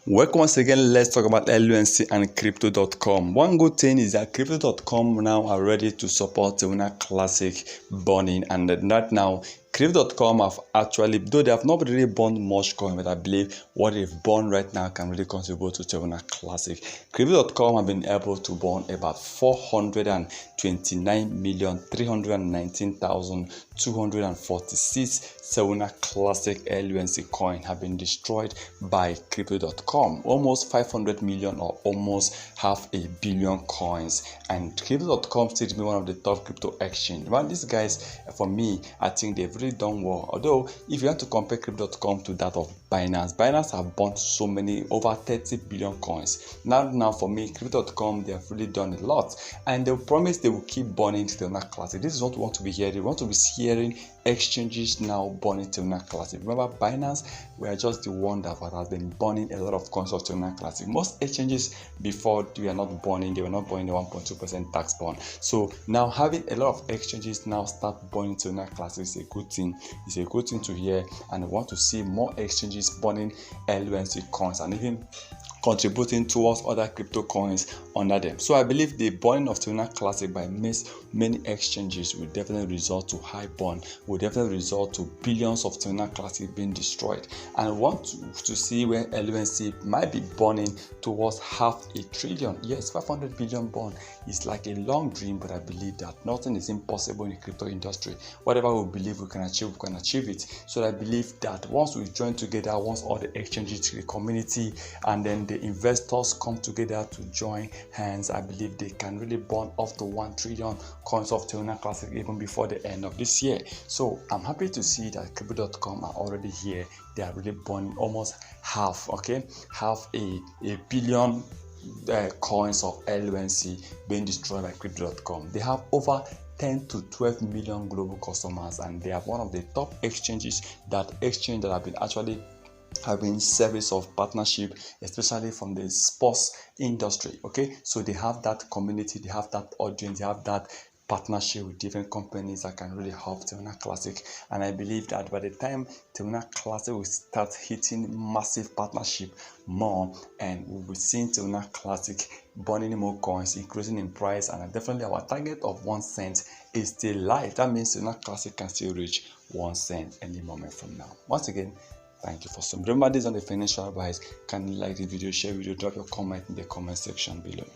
Welcome once again. Let's talk about LUNC and Crypto.com. One good thing is that Crypto.com now are ready to support Terra Classic burning, and right now Crypto.com have actually, though they have not really burned much coin, but I believe what they've burned right now can really contribute to Terra Classic. Crypto.com have been able to burn about 429,319,246 Terra Classic LUNC coin have been destroyed by Crypto.com. Almost 500 million or almost half a billion coins. And Crypto.com still remains one of the top crypto exchange. Well, these guys, for me, I think they've really done well. Although, if you have to compare Crypto.com to that of Binance have bought so many, over 30 billion coins. Now for me, Crypto.com, they have really done a lot. And they promise they will keep burning Terra Classic. This is what we want to be hearing. We want to be hearing exchanges now burning Terra Classic. Remember, Binance were just the one that has been burning a lot of coins of Terra Classic. Most exchanges before they were not burning, the 1.2% tax burn. So now having a lot of exchanges now start burning Terra Classic is a good thing. It's a good thing to hear, and I want to see more exchanges burning LUNC coins and even contributing towards other crypto coins under them. So I believe the burning of Terra Classic by many exchanges will definitely result to high burn, will definitely result to billions of Terra Classic being destroyed. And I want to see where LUNC might be burning towards $500 billion. Yes, 500 billion burn is like a long dream, but I believe that nothing is impossible in the crypto industry. Whatever we believe we can achieve it. So I believe that once we join together, once all the exchanges, the community, and then the investors come together to join hands, I believe they can really burn off the 1 trillion coins of Terra Classic even before the end of this year. So I'm happy to see that Crypto.com are already here. They are really burning almost half a billion coins of LUNC being destroyed by Crypto.com. They have over 10 to 12 million global customers, and they are one of the top exchanges that have been actually having service of partnership, especially from the sports industry. Okay, so they have that community, they have that audience, they have that partnership with different companies that can really help Terra Classic. And I believe that by the time Terra Classic will start hitting massive partnership more, and we'll be seeing Terra Classic burning more coins, increasing in price, and definitely our target of 1 cent is still live. That means Terra Classic can still reach 1 cent any moment from now. Once again, thank you for some. Remember, this on the financial advice. Can you like the video, share video, drop your comment in the comment section below.